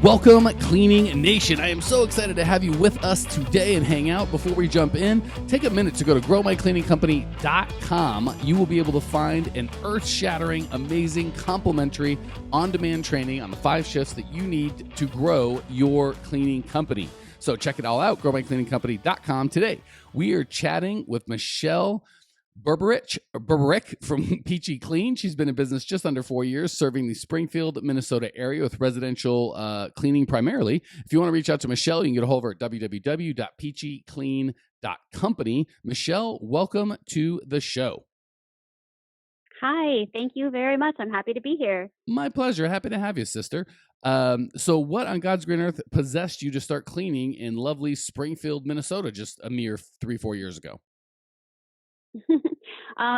Welcome, Cleaning Nation. I am so excited to have you with us today and hang out. Before we jump in, take a minute to go to growmycleaningcompany.com. You will be able to find an earth-shattering, amazing, complimentary, on-demand training on the 5 shifts that you need to grow your cleaning company. So check it all out, growmycleaningcompany.com. Today, we are chatting with Michelle Berberick from Peachy Clean. She's been in business just under 4 years, serving the Springfield, Minnesota area with residential cleaning primarily. If you want to reach out to Michelle, you can get a hold of her at www.peachyclean.company. Michelle, welcome to the show. Hi, thank you very much. I'm happy to be here. My pleasure. Happy to have you, sister. So what on God's green earth possessed you to start cleaning in lovely Springfield, Minnesota just a mere 3-4 years ago?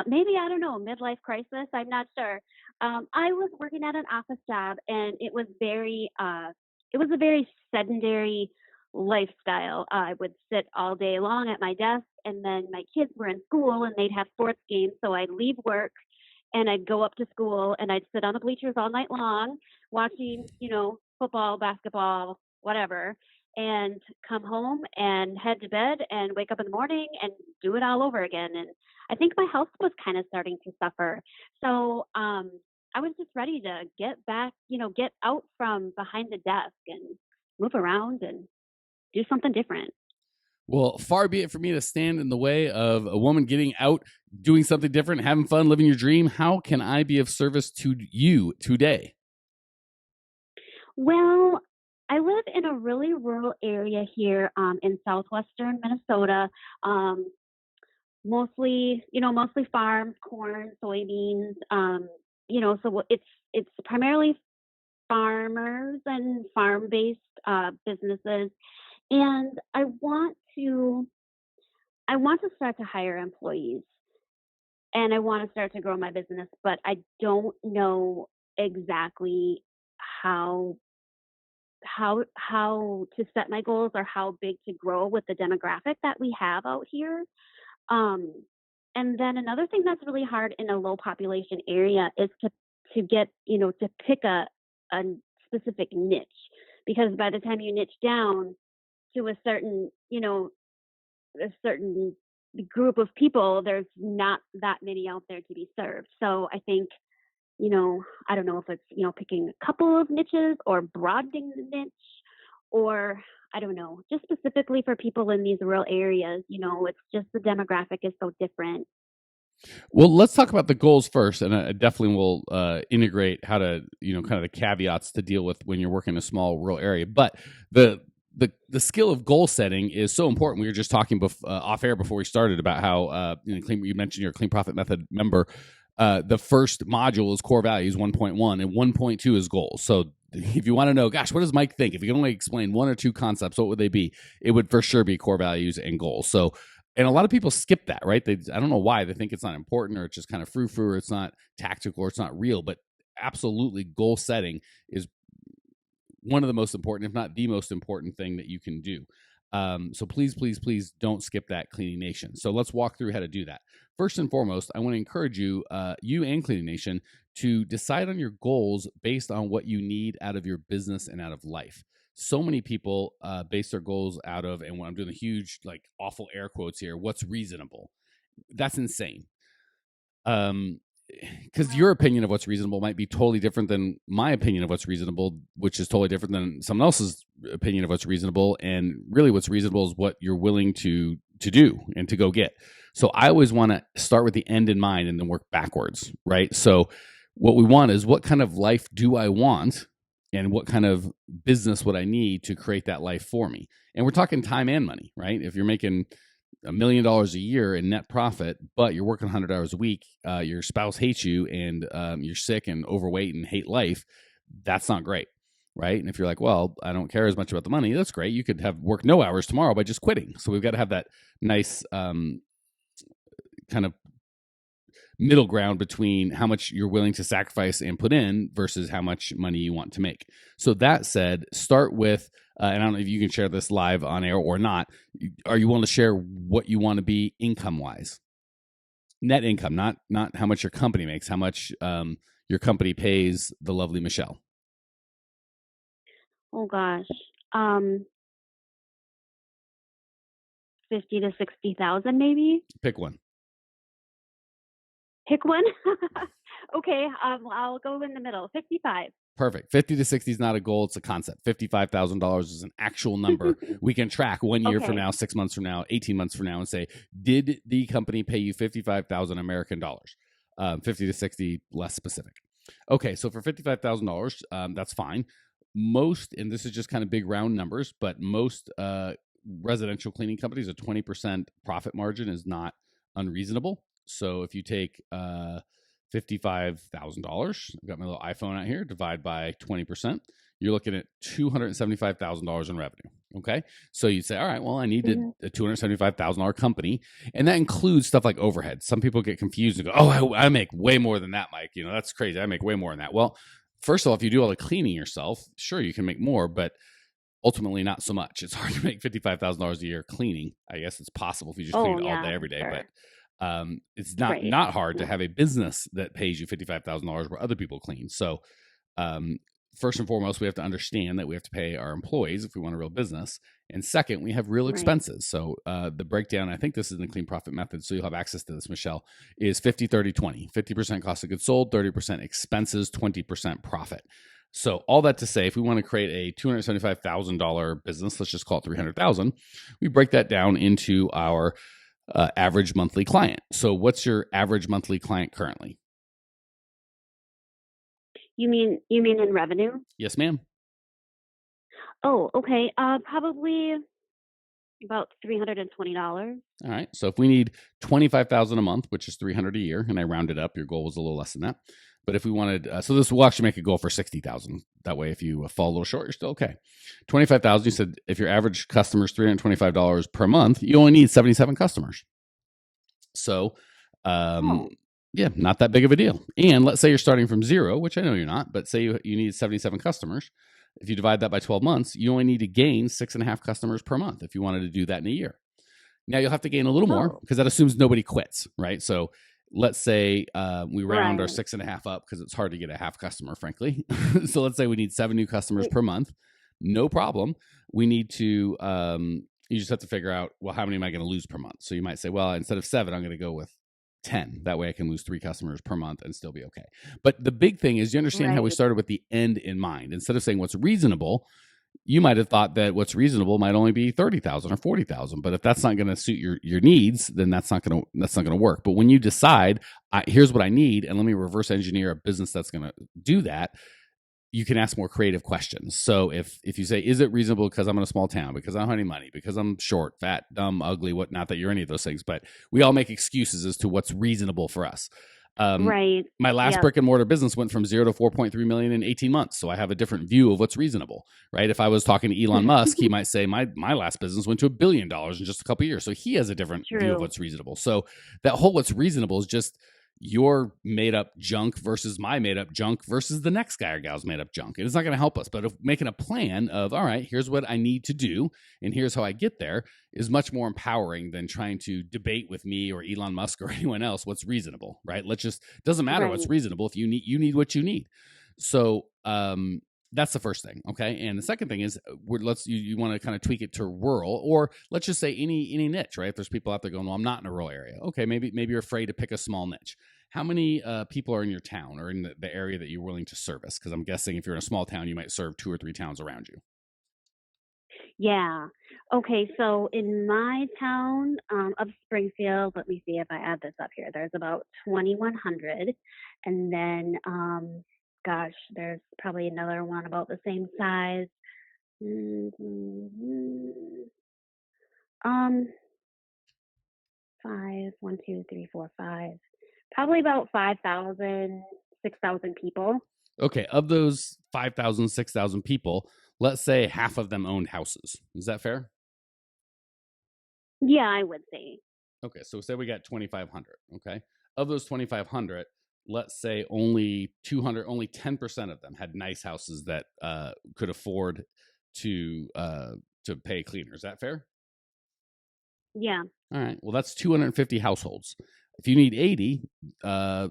Maybe, I don't know, midlife crisis. I'm not sure. I was working at an office job, and it was a very sedentary lifestyle. I would sit all day long at my desk, and then my kids were in school, and they'd have sports games. So I'd leave work, and I'd go up to school, and I'd sit on the bleachers all night long, watching, football, basketball, whatever, and come home and head to bed and wake up in the morning and do it all over again. And I think my health was kind of starting to suffer. So I was just ready to get back, get out from behind the desk and move around and do something different. Well, far be it for me to stand in the way of a woman getting out, doing something different, having fun, living your dream. How can I be of service to you today? Well, I live in a really rural area here in southwestern Minnesota. Mostly farms, corn, soybeans. So it's primarily farmers and farm-based businesses, and I want to start to hire employees, and I want to start to grow my business, but I don't know exactly how to set my goals or how big to grow with the demographic that we have out here. Um, and then another thing that's really hard in a low population area is to get, to pick a specific niche, because by the time you niche down to a certain group of people, there's not that many out there to be served. So I think, I don't know if it's, picking a couple of niches or broadening the niche, or I don't know, just specifically for people in these rural areas, it's just the demographic is so different. Well, let's talk about the goals first, and I definitely will integrate how to, kind of the caveats to deal with when you're working in a small rural area. But the skill of goal setting is so important. We were just talking off air before we started about how you mentioned you're a Clean Profit Method member. The first module is core values 1.1 and 1.2 is goals. So if you want to know, gosh, what does Mike think? If you can only explain 1 or 2 concepts, what would they be? It would for sure be core values and goals. So, and a lot of people skip that, right? I don't know why. They think it's not important, or it's just kind of frou-frou, or it's not tactical, or it's not real. But absolutely, goal setting is one of the most important, if not the most important thing that you can do. So please, please, please don't skip that, Cleaning Nation. So let's walk through how to do that. First and foremost, I want to encourage you, you and Cleaning Nation, to decide on your goals based on what you need out of your business and out of life. So many people base their goals out of, and when I'm doing the huge, awful air quotes here, what's reasonable. That's insane. Because your opinion of what's reasonable might be totally different than my opinion of what's reasonable, which is totally different than someone else's opinion of what's reasonable. And really what's reasonable is what you're willing to do and to go get. So I always want to start with the end in mind and then work backwards, right? So what we want is, what kind of life do I want, and what kind of business would I need to create that life for me? And we're talking time and money, right? If you're making $1 million a year in net profit, but you're working 100 hours a week, your spouse hates you, and you're sick and overweight and hate life, that's not great, right? And if you're like, well, I don't care as much about the money, that's great. You could have work no hours tomorrow by just quitting. So we've got to have that nice kind of middle ground between how much you're willing to sacrifice and put in versus how much money you want to make. So that said, start with, and I don't know if you can share this live on air or not, are you willing to share what you want to be income-wise? Net income, not how much your company makes, how much your company pays the lovely Michelle. Oh gosh. Um, 50 to 60,000 maybe? Pick one. Pick one. Okay, I'll go in the middle. 55. Perfect. 50 to 60 is not a goal, it's a concept. $55,000 is an actual number we can track 1 year from Okay. now, 6 months from now, 18 months from now, and say, did the company pay you 55,000 American dollars? 50 to 60, less specific. Okay, so for $55,000, that's fine. Most, and this is just kind of big round numbers, but most residential cleaning companies, a 20% profit margin is not unreasonable. So if you take $55,000, I've got my little iPhone out here, divide by 20%, you're looking at $275,000 in revenue. Okay. So you'd say, all right, well, I need Mhm. a $275,000 company. And that includes stuff like overhead. Some people get confused and go, oh, I make way more than that, Mike. That's crazy. I make way more than that. Well, first of all, if you do all the cleaning yourself, sure, you can make more, but ultimately not so much. It's hard to make $55,000 a year cleaning. I guess it's possible if you just clean Oh it all day, yeah, every day, but sure. it's not Right. not hard to Yeah. have a business that pays you $55,000 where other people clean. So um, first and foremost, we have to understand that we have to pay our employees if we want a real business. And second, we have real Right. expenses. So the breakdown, I think this is in the clean profit method, so you'll have access to this, Michelle, is 50, 30, 20. 50% cost of goods sold, 30% expenses, 20% profit. So all that to say, if we want to create a $275,000 business, let's just call it 300,000, we break that down into our average monthly client. So what's your average monthly client currently? You mean in revenue? Yes, ma'am. Oh, okay. Probably about $320. All right. So if we need 25,000 a month, which is 300 a year, and I rounded up, your goal was a little less than that. But if we wanted, so this will actually make a goal for 60,000. That way, if you fall a little short, you're still okay. 25,000. You said if your average customer is $325 per month, you only need 77 customers. So, um, Oh, yeah, not that big of a deal. And let's say you're starting from zero, which I know you're not, but say you need 77 customers. If you divide that by 12 months, you only need to gain 6.5 customers per month if you wanted to do that in a year. Now you'll have to gain a little more oh, because that assumes nobody quits, right? So let's say we round our right. 6.5 up because it's hard to get a half customer, frankly. So let's say we need 7 new customers Mm, per month. No problem. We need to, you just have to figure out, well, how many am I going to lose per month? So you might say, well, instead of 7, I'm going to go with 10. That way I can lose 3 customers per month and still be okay. But the big thing is you understand how we Right. started with the end in mind. Instead of saying what's reasonable, you might have thought that what's reasonable might only be 30,000 or 40,000, but if that's not going to suit your needs, then that's not going to work. But when you decide, here's what I need, and let me reverse engineer a business that's going to do that, you can ask more creative questions. So if you say, is it reasonable because I'm in a small town, because I don't have any money, because I'm short, fat, dumb, ugly, what? Not that you're any of those things, but we all make excuses as to what's reasonable for us. Um, Right. my last Yep. brick and mortar business went from 0 to 4.3 million in 18 months. So I have a different view of what's reasonable, right? If I was talking to Elon Musk, he might say my last business went to $1 billion in just a couple of years. So he has a different view of True. what's reasonable. So that whole what's reasonable is just your made up junk versus my made up junk versus the next guy or gal's made up junk. And it's not going to help us. But if making a plan of, all right, here's what I need to do, and here's how I get there is much more empowering than trying to debate with me or Elon Musk or anyone else what's reasonable, right? Let's just, doesn't matter what's Right. reasonable. If you need what you need. So, that's the first thing, okay. And the second thing is, you want to kind of tweak it to rural, or let's just say any niche, right? If there's people out there going, well, I'm not in a rural area, okay, maybe you're afraid to pick a small niche. How many people are in your town or in the area that you're willing to service? Because I'm guessing if you're in a small town, you might serve 2 or 3 towns around you. Yeah. Okay, so in my town of Springfield, let me see if I add this up here. There's about 2,100. And then, gosh, there's probably another one about the same size. Mhm. Um, five, one, two, three, four, five. Probably about 5,000, 6,000 people. Okay, of those 5,000, 6,000 people, let's say half of them owned houses. Is that fair? Yeah, I would say. Okay, so say we got 2,500. Okay, of those 2,500, let's say only 200, only 10% of them had nice houses that could afford to pay cleaners. Is that fair? Yeah. All right. Well, that's 250 households. If you need 80, uh,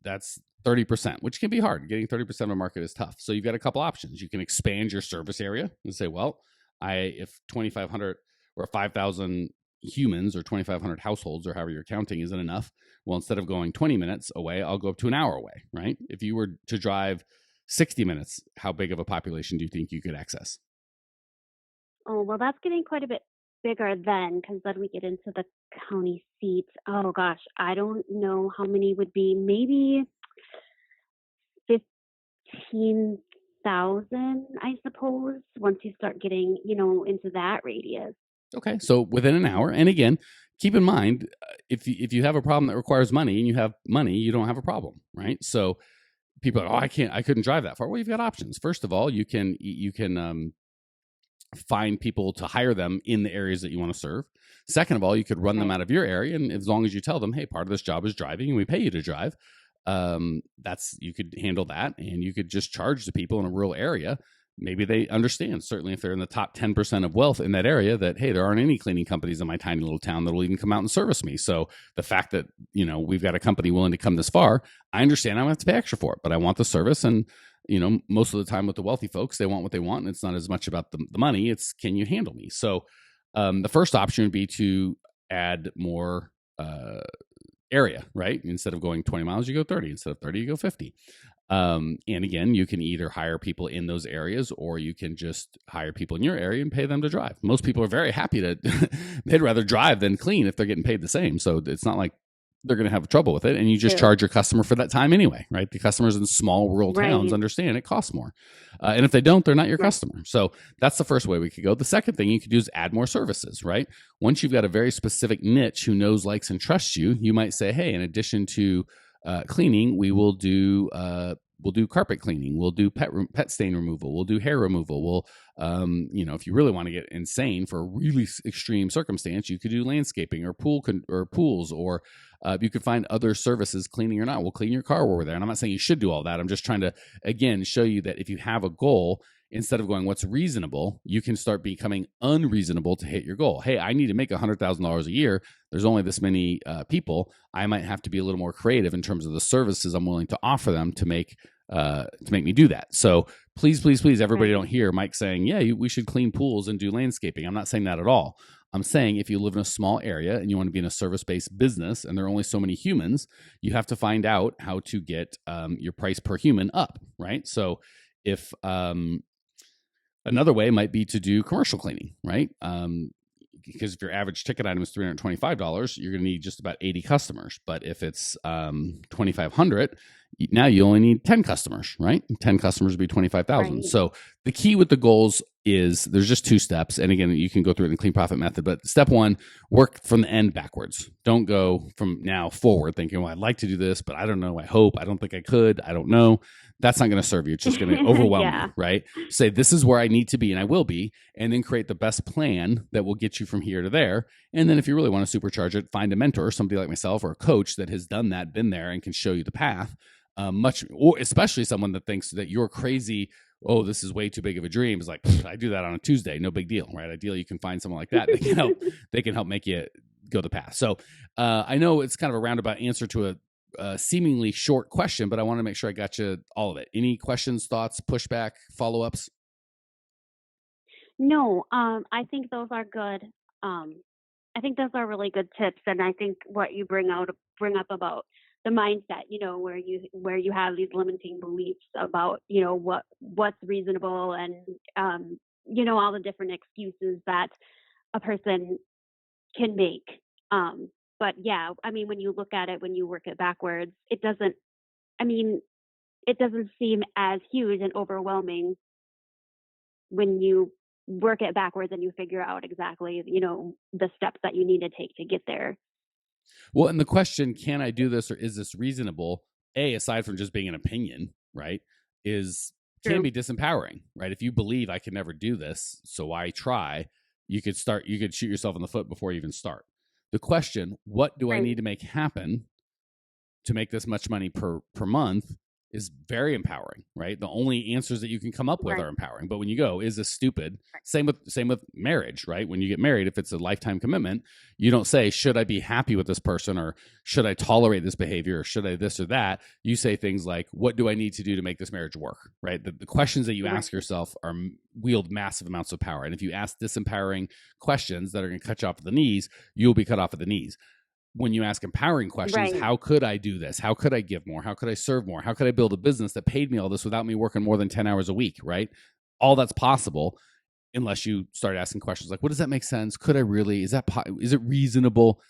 that's 30%, which can be hard. Getting 30% of a market is tough. So you've got a couple options. You can expand your service area and say, well, if 2,500 or 5,000 humans or 2,500 households or however you're counting isn't enough, well, instead of going 20 minutes away, I'll go up to an hour away, right? If you were to drive 60 minutes, how big of a population do you think you could access? Oh, well, that's getting quite a bit bigger then, because then we get into the county seats. Oh gosh, I don't know how many would be. Maybe 15,000, I suppose, once you start getting, into that radius. Okay, so within an hour, and again, keep in mind, if you have a problem that requires money and you have money, you don't have a problem, right? So people are, I couldn't drive that far. Well, you've got options. First of all, you can find people to hire them in the areas that you want to serve. Second of all, you could run them Right. out of your area, and as long as you tell them, hey, part of this job is driving, and we pay you to drive, that's you could handle that, and you could just charge the people in a rural area. Maybe they understand, certainly if they're in the top 10% of wealth in that area, that hey, there aren't any cleaning companies in my tiny little town that will even come out and service me. So the fact that we've got a company willing to come this far, I understand I'm gonna have to pay extra for it, but I want the service. And most of the time with the wealthy folks, they want what they want, and it's not as much about the money. It's, can you handle me? So the first option would be to add more area, right? Instead of going 20 miles, you go 30. Instead of 30, you go 50. And again, you can either hire people in those areas, or you can just hire people in your area and pay them to drive. Most people are very happy to, they'd rather drive than clean if they're getting paid the same. So it's not like they're going to have trouble with it. And you just True. charge your customer for that time anyway, right? The customers in small rural towns Right. understand it costs more. And if they don't, they're not your Right. customer. So that's the first way we could go. The second thing you could do is add more services, right? Once you've got a very specific niche who knows, likes, and trusts you, you might say, hey, in addition to cleaning, we'll do carpet cleaning. We'll do pet stain removal. We'll do hair removal. We'll, if you really want to get insane for a really extreme circumstance, you could do landscaping or pools, or you could find other services, cleaning or not. We'll clean your car while we're there. And I'm not saying you should do all that. I'm just trying to, again, show you that if you have a goal, instead of going what's reasonable, you can start becoming unreasonable to hit your goal. Hey, I need to make $100,000 a year. There's only this many people. I might have to be a little more creative in terms of the services I'm willing to offer them to make me do that. So please, everybody, Right. don't hear Mike saying, yeah, we should clean pools and do landscaping. I'm not saying that at all. I'm saying if you live in a small area and you want to be in a service-based business and there are only so many humans, you have to find out how to get your price per human up, right? So if another way might be to do commercial cleaning, right? Because if your average ticket item is $325, you're going to need just about 80 customers. But if it's 2,500, now you only need 10 customers, right? 10 customers would be 25,000. Right. So the key with the goals is there's just two steps. And again, you can go through it in the clean profit method. But step one, work from the end backwards. Don't go from now forward thinking, well, I'd like to do this, but I don't know. I hope. I don't think I could. I don't know. That's not going to serve you. It's just going to overwhelm Yeah. you, right? Say, this is where I need to be and I will be, and then create the best plan that will get you from here to there. And then if you really want to supercharge it, find a mentor, somebody like myself or a coach that has done that, been there, and can show you the path. Or especially someone that thinks that you're crazy. Oh, this is way too big of a dream. Is like, I do that on a Tuesday. No big deal, right? Ideally, you can find someone like that. They can help make you go the path. So I know it's kind of a roundabout answer to a seemingly short question, but I want to make sure I got you all of it. Any questions, thoughts, pushback, follow-ups? No, I think those are good. I think those are really good tips, and I think what you bring up about the mindset, where you have these limiting beliefs about, what's reasonable, and all the different excuses that a person can make. But yeah, I mean, when you look at it, when you work it backwards, it doesn't. I mean, it doesn't seem as huge and overwhelming when you work it backwards and you figure out exactly, the steps that you need to take to get there. Well, and the question, can I do this or is this reasonable? Aside from just being an opinion, right, can True. be disempowering, right? If you believe I can never do this, so why try? You could shoot yourself in the foot before you even start. The question, what do I Right. need to make happen to make this much money per month? is very empowering, right? The only answers that you can come up with are Right. empowering. But when you go, is this stupid? Same with marriage, right? When you get married, if it's a lifetime commitment, you don't say, should I be happy with this person, or should I tolerate this behavior, or should I this or that? You say things like, what do I need to do to make this marriage work, right? The questions that you Right. ask yourself wield massive amounts of power. And if you ask disempowering questions that are going to cut you off at the knees, you'll be cut off at the knees. When you ask empowering questions, Right. how could I do this? How could I give more? How could I serve more? How could I build a business that paid me all this without me working more than 10 hours a week, right? All that's possible unless you start asking questions like, what does that make sense? Could I really? Is it reasonable?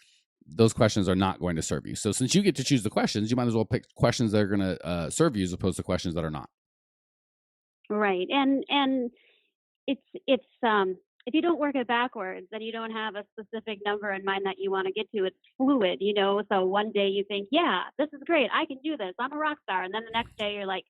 Those questions are not going to serve you. So since you get to choose the questions, you might as well pick questions that are going to serve you as opposed to questions that are not. Right. And it's if you don't work it backwards and you don't have a specific number in mind that you want to get to, it's fluid, you know. So one day you think, yeah, this is great, I can do this, I'm a rock star, and then the next day you're like,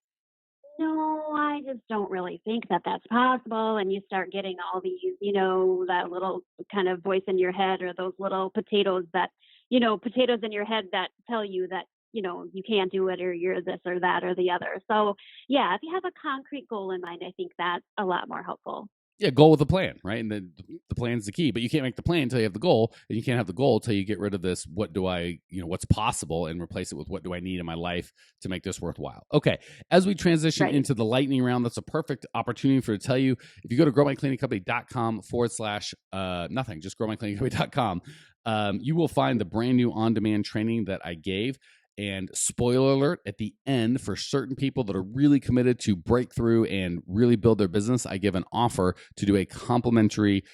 no, I just don't really think that that's possible. And you start getting all these, you know, that little kind of voice in your head, or those little potatoes that, you know, potatoes in your head that tell you that, you know, you can't do it, or you're this or that or the other. So, yeah, if you have a concrete goal in mind, I think that's a lot more helpful. Yeah, goal with a plan, right? And the plan's the key. But you can't make the plan until you have the goal, and you can't have the goal until you get rid of this. What do I, what's possible, and replace it with what do I need in my life to make this worthwhile? Okay, as we transition Right. into the lightning round, that's a perfect opportunity for to tell you, if you go to growmycleaningcompany.com/nothing, just growmycleaningcompany.com, you will find the brand new on-demand training that I gave. And spoiler alert, at the end, for certain people that are really committed to breakthrough and really build their business, I give an offer to do a complimentary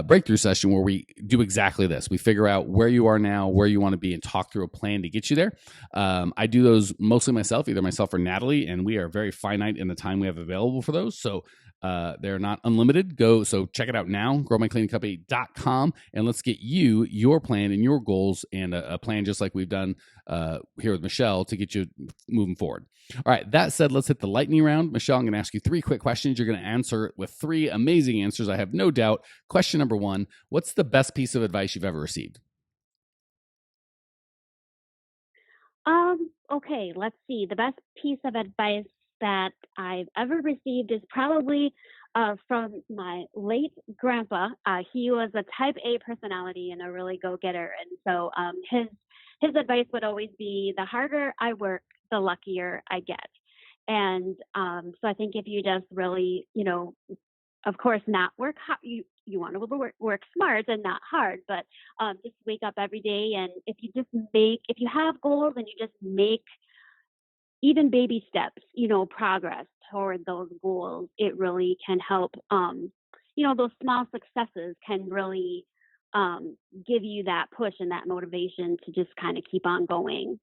breakthrough session where we do exactly this. We figure out where you are now, where you want to be, and talk through a plan to get you there. I do those mostly myself, either myself or Natalie, and we are very finite in the time we have available for those. So they're not unlimited. So check it out now, growmycleaningcompany.com, and let's get you your plan and your goals, and a plan just like we've done here with Michelle to get you moving forward. All right, that said, let's hit the lightning round. Michelle, I'm going to ask you 3 quick questions. You're going to answer with 3 amazing answers, I have no doubt. Question number 1, what's the best piece of advice you've ever received? Okay, let's see. The best piece of advice that I've ever received is probably from my late grandpa. He was a type A personality and a really go-getter. And so his advice would always be, the harder I work, the luckier I get. And so I think if you just really, you know, of course, not work hard. You want to work smart and not hard, but just wake up every day. And if you have goals and you just make even baby steps, you know, progress toward those goals, it really can help. You know, those small successes can really give you that push and that motivation to just kind of keep on going.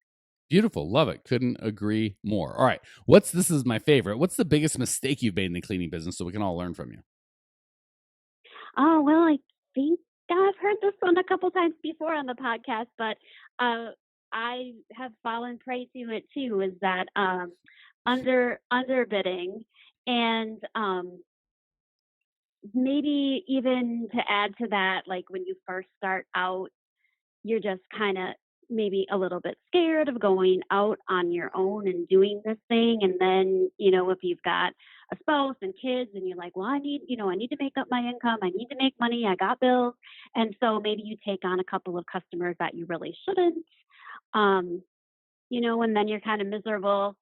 Beautiful. Love it. Couldn't agree more. All right. This is my favorite. What's the biggest mistake you've made in the cleaning business so we can all learn from you? Oh, well, I think I've heard this one a couple times before on the podcast, but I have fallen prey to it too. Is that underbidding, and maybe even to add to that, like when you first start out, you're just kind of maybe a little bit scared of going out on your own and doing this thing. And then, you know, if you've got a spouse and kids and you're like, well, I need to make up my income. I need to make money. I got bills. And so maybe you take on a couple of customers that you really shouldn't, um, you know, and then you're kind of miserable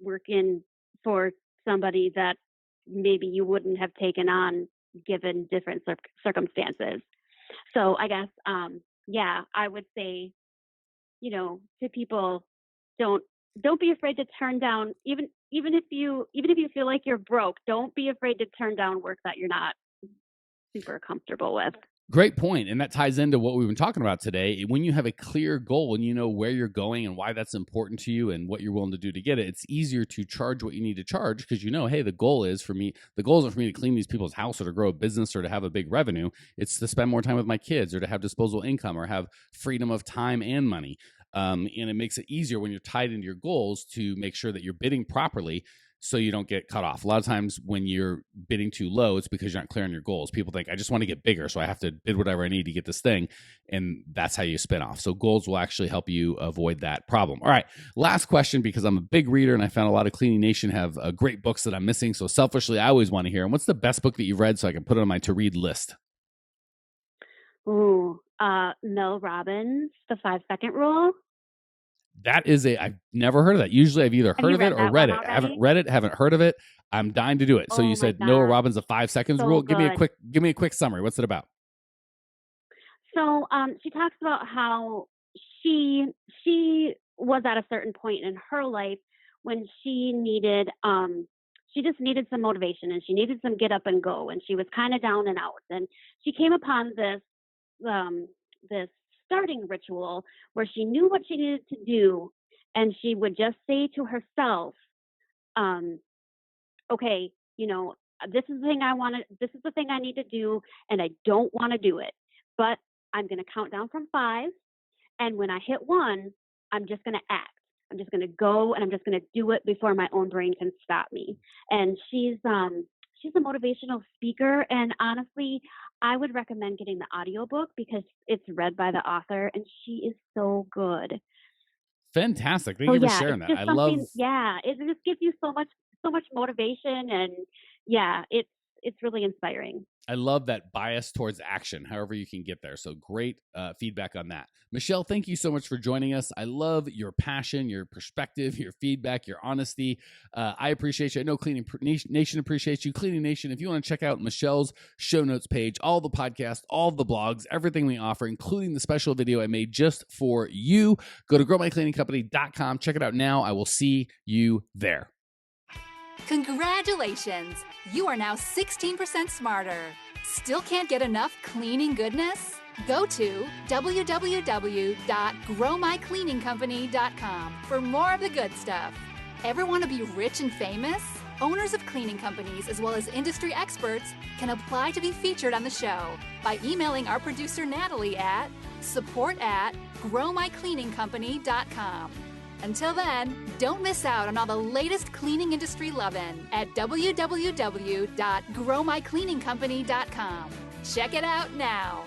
working for somebody that maybe you wouldn't have taken on given different circumstances. So I guess, yeah, I would say, you know, to people, don't don't be afraid to turn down, even if you feel like you're broke. Don't be afraid to turn down work that you're not super comfortable with. Great point. And that ties into what we've been talking about today. When you have a clear goal and you know where you're going and why that's important to you and what you're willing to do to get it, it's easier to charge what you need to charge because you know, hey, the goal isn't for me to clean these people's house or to grow a business or to have a big revenue. It's to spend more time with my kids or to have disposable income or have freedom of time and money. And it makes it easier when you're tied into your goals to make sure that you're bidding properly. so you don't get cut off. A lot of times when you're bidding too low, it's because you're not clear on your goals. People think, I just want to get bigger, so I have to bid whatever I need to get this thing. And that's how you spin off. So goals will actually help you avoid that problem. All right, last question, because I'm a big reader and I found a lot of Cleaning Nation have great books that I'm missing. So selfishly, I always want to hear them. What's the best book that you've read so I can put it on my to-read list? Ooh, Mel Robbins, The 5-Second Rule. That is I've never heard of that. Usually I've either heard of it or read it. I haven't read it, haven't heard of it. I'm dying to do it. So you said Noah Robbins, The 5 Seconds Rule. Give me a quick summary. What's it about? So she talks about how she was at a certain point in her life when she just needed some motivation, and she needed some get up and go, and she was kind of down and out. And she came upon this starting ritual where she knew what she needed to do, and she would just say to herself, okay, this is the thing this is the thing I need to do, and I don't want to do it, but I'm going to count down from 5, and when I hit 1, I'm just going to act. I'm just going to go, and I'm just going to do it before my own brain can stop me. And she's a motivational speaker, and honestly, I would recommend getting the audiobook because it's read by the author, and she is so good. Fantastic. Thank you for sharing that. I love. Yeah, it just gives you so much motivation, and yeah, it's really inspiring. I love that bias towards action, however you can get there. So great feedback on that. Michelle, thank you so much for joining us. I love your passion, your perspective, your feedback, your honesty. I appreciate you. I know Cleaning Nation appreciates you. Cleaning Nation, if you want to check out Michelle's show notes page, all the podcasts, all the blogs, everything we offer, including the special video I made just for you, go to growmycleaningcompany.com. Check it out now. I will see you there. Congratulations! You are now 16% smarter. Still can't get enough cleaning goodness? Go to www.growmycleaningcompany.com for more of the good stuff. Ever want to be rich and famous? Owners of cleaning companies, as well as industry experts, can apply to be featured on the show by emailing our producer Natalie at support@growmycleaningcompany.com. Until then, don't miss out on all the latest cleaning industry lovin' at www.growmycleaningcompany.com. Check it out now.